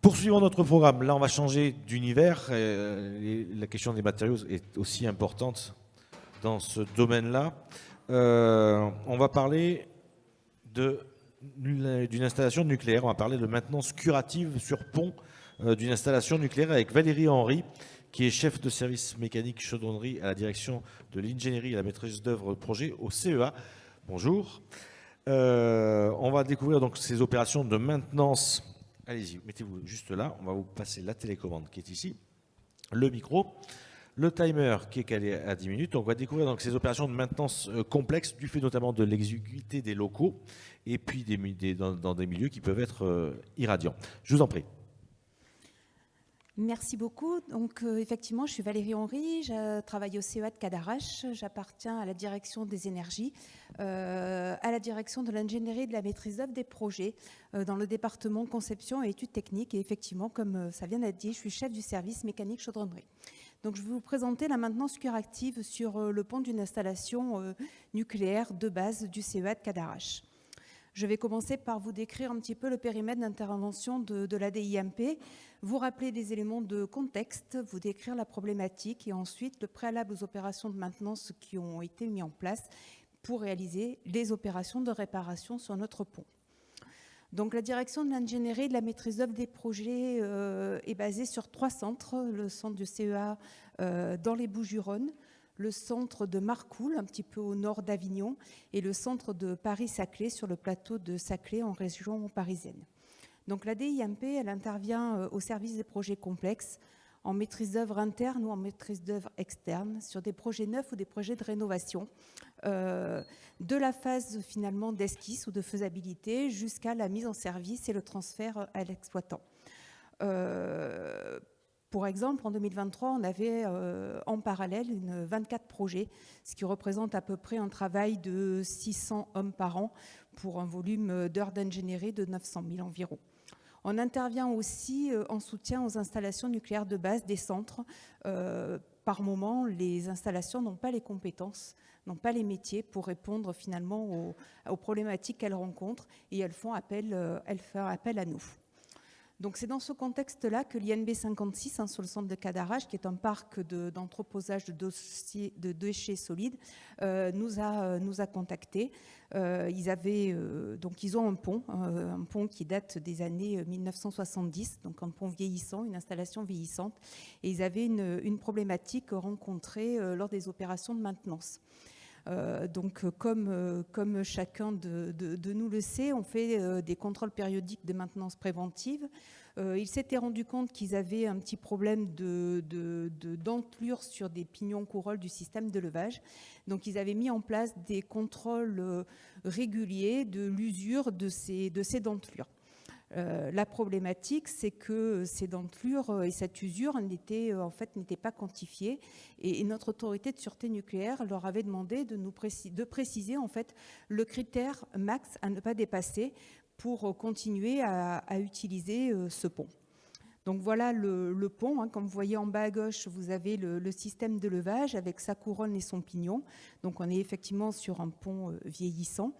Poursuivons notre programme. Là, on va changer d'univers. La question des matériaux est aussi importante dans ce domaine-là. On va parler d'une installation nucléaire. On va parler de maintenance curative sur pont d'une installation nucléaire avec Valérie Henry, qui est chef de service mécanique chaudronnerie à la direction de l'ingénierie et la maîtrise d'œuvre projet au CEA. Bonjour. On va découvrir donc ces opérations de maintenance. Allez-y, mettez-vous juste là. On va vous passer la télécommande qui est ici, le micro, le timer qui est calé à 10 minutes. On va découvrir donc ces opérations de maintenance complexes du fait notamment de l'exiguïté des locaux et puis dans des milieux qui peuvent être irradiants. Je vous en prie. Merci beaucoup. Donc, effectivement, je suis Valérie Henry, je travaille au CEA de Cadarache, j'appartiens à la direction des énergies, à la direction de l'ingénierie et de la maîtrise d'œuvre des projets dans le département conception et études techniques. Et effectivement, comme ça vient d'être dit, je suis chef du service mécanique chaudronnerie. Donc, je vais vous présenter la maintenance curative sur le pont d'une installation nucléaire de base du CEA de Cadarache. Je vais commencer par vous décrire un petit peu le périmètre d'intervention de la DIMP, vous rappeler des éléments de contexte, vous décrire la problématique et ensuite le préalable aux opérations de maintenance qui ont été mis en place pour réaliser les opérations de réparation sur notre pont. Donc la direction de l'ingénierie et de la maîtrise d'œuvre des projets est basée sur 3 centres, le centre du CEA dans les Bouches-du-Rhône, le centre de Marcoule, un petit peu au nord d'Avignon, et le centre de Paris-Saclay, sur le plateau de Saclay, en région parisienne. Donc la DIMP, elle intervient au service des projets complexes, en maîtrise d'œuvre interne ou en maîtrise d'œuvre externe, sur des projets neufs ou des projets de rénovation, de la phase finalement d'esquisse ou de faisabilité jusqu'à la mise en service et le transfert à l'exploitant. Pour exemple, en 2023, on avait en parallèle 24 projets, ce qui représente à peu près un travail de 600 hommes par an pour un volume d'heures d'ingénierie de 900 000 environ. On intervient aussi en soutien aux installations nucléaires de base des centres. Par moment, les installations n'ont pas les compétences, n'ont pas les métiers pour répondre finalement aux problématiques qu'elles rencontrent et elles font appel à nous. Donc c'est dans ce contexte-là que l'INB 56, sur le centre de Cadarache, qui est un parc d'entreposage de déchets solides, nous a contactés. Ils ont un pont qui date des années 1970, donc un pont vieillissant, une installation vieillissante, et ils avaient une problématique rencontrée lors des opérations de maintenance. Comme chacun de nous le sait, on fait des contrôles périodiques de maintenance préventive. Ils s'étaient rendus compte qu'ils avaient un petit problème d'entelure sur des pignons couronnes du système de levage. Donc ils avaient mis en place des contrôles réguliers de l'usure de ces dentelures. La problématique, c'est que ces dentelures et cette usure n'étaient pas quantifiées et notre autorité de sûreté nucléaire leur avait demandé de préciser en fait le critère max à ne pas dépasser pour continuer à utiliser ce pont. Donc voilà le pont, comme vous voyez en bas à gauche, vous avez le système de levage avec sa couronne et son pignon. Donc on est effectivement sur un pont vieillissant.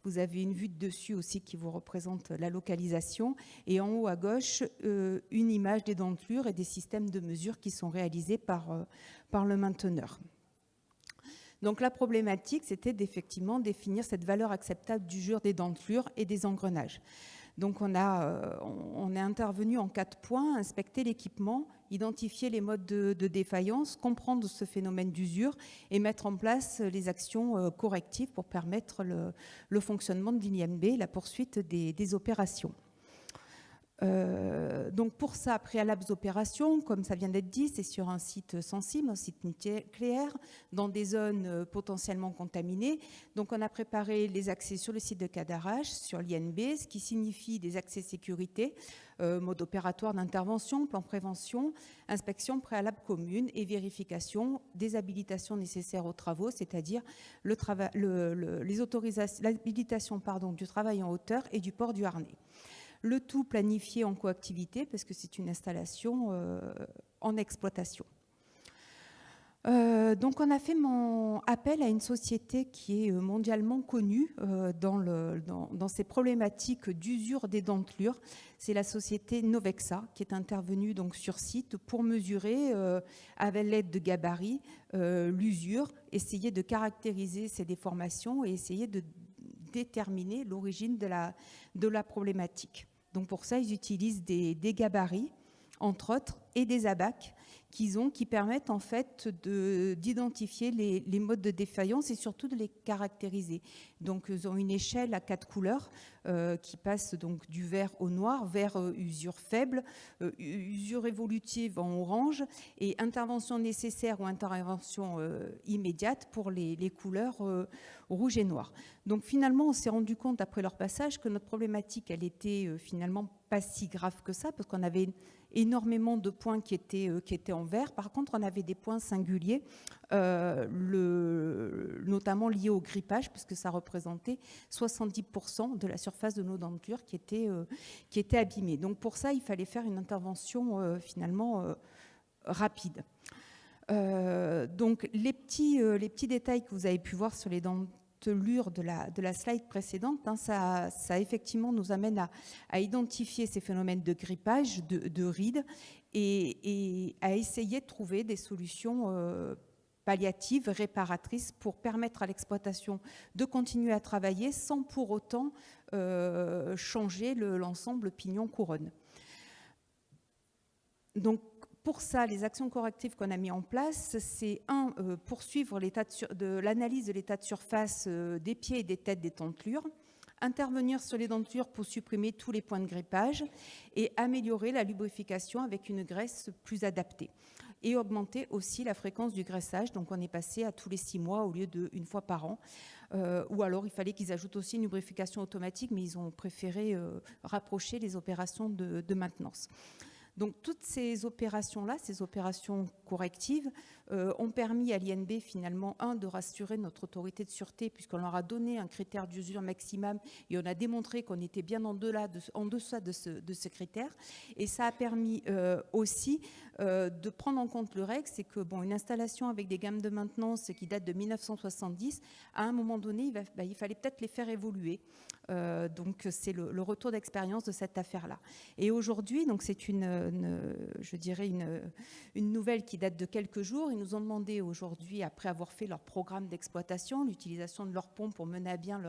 Vous avez une vue de dessus aussi qui vous représente la localisation. Et en haut à gauche, une image des dentelures et des systèmes de mesure qui sont réalisés par le mainteneur. Donc la problématique, c'était d'effectivement définir cette valeur acceptable d'usure des dentelures et des engrenages. Donc on est intervenu en 4 points: inspecter l'équipement, identifier les modes de défaillance, comprendre ce phénomène d'usure et mettre en place les actions correctives pour permettre le fonctionnement de l'INB, la poursuite des opérations. Donc pour ça, préalables opérations, comme ça vient d'être dit, c'est sur un site sensible, un site nucléaire, dans des zones potentiellement contaminées. Donc on a préparé les accès sur le site de Cadarache, sur l'INB, ce qui signifie des accès sécurité, mode opératoire d'intervention, plan prévention, inspection préalable commune et vérification des habilitations nécessaires aux travaux, c'est-à-dire l'habilitation du travail en hauteur et du port du harnais. Le tout planifié en coactivité parce que c'est une installation en exploitation. Donc on a fait appel à une société qui est mondialement connue dans ces problématiques d'usure des dentelures. C'est la société Novexa qui est intervenue donc sur site pour mesurer avec l'aide de gabarits l'usure, essayer de caractériser ces déformations et essayer de déterminer l'origine de la problématique. Donc pour ça, ils utilisent des gabarits, entre autres, et des abacs qui permettent en fait d'identifier les modes de défaillance et surtout de les caractériser. Donc ils ont une échelle à 4 couleurs qui passe donc du vert au noir, vert usure faible, usure évolutive en orange et intervention nécessaire ou intervention immédiate pour les couleurs rouge et noir. Donc finalement on s'est rendu compte après leur passage que notre problématique elle était finalement pas si grave que ça parce qu'on avait énormément de points qui étaient en vert. Par contre, on avait des points singuliers, notamment liés au grippage, puisque ça représentait 70% de la surface de nos dentures qui était abîmée. Donc pour ça, il fallait faire une intervention finalement rapide. Donc les petits détails que vous avez pu voir sur les dentelures de la slide précédente, hein, ça effectivement nous amène à identifier ces phénomènes de grippage, de rides et à essayer de trouver des solutions palliatives, réparatrices pour permettre à l'exploitation de continuer à travailler sans pour autant changer l'ensemble pignon-couronne. Donc, pour ça, les actions correctives qu'on a mis en place, c'est poursuivre l'analyse de l'état de surface des pieds et des têtes des dentelures, intervenir sur les dentures pour supprimer tous les points de grippage et améliorer la lubrification avec une graisse plus adaptée. Et augmenter aussi la fréquence du graissage. Donc on est passé à tous les 6 mois au lieu d'1 fois par an. Ou alors il fallait qu'ils ajoutent aussi une lubrification automatique, mais ils ont préféré rapprocher les opérations de maintenance. Donc toutes ces opérations-là, ces opérations correctives, ont permis à l'INB finalement, de rassurer notre autorité de sûreté puisqu'on leur a donné un critère d'usure maximum et on a démontré qu'on était bien en deçà de ce critère. Et ça a permis aussi de prendre en compte le règle, c'est que une installation avec des gammes de maintenance qui datent de 1970, à un moment donné, il fallait peut-être les faire évoluer. Donc c'est le retour d'expérience de cette affaire-là. Et aujourd'hui, donc c'est je dirais une nouvelle qui date de quelques jours. Ils nous ont demandé aujourd'hui, après avoir fait leur programme d'exploitation, l'utilisation de leurs pompes pour mener à bien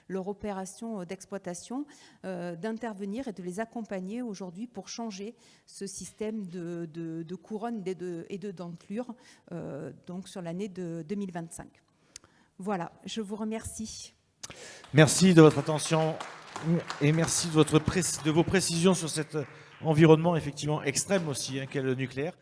leur opération d'exploitation, d'intervenir et de les accompagner aujourd'hui pour changer ce système de couronne et de dentelure donc sur l'année de 2025. Voilà, je vous remercie. Merci de votre attention et merci de vos précisions sur cet environnement effectivement extrême aussi qu'est le nucléaire.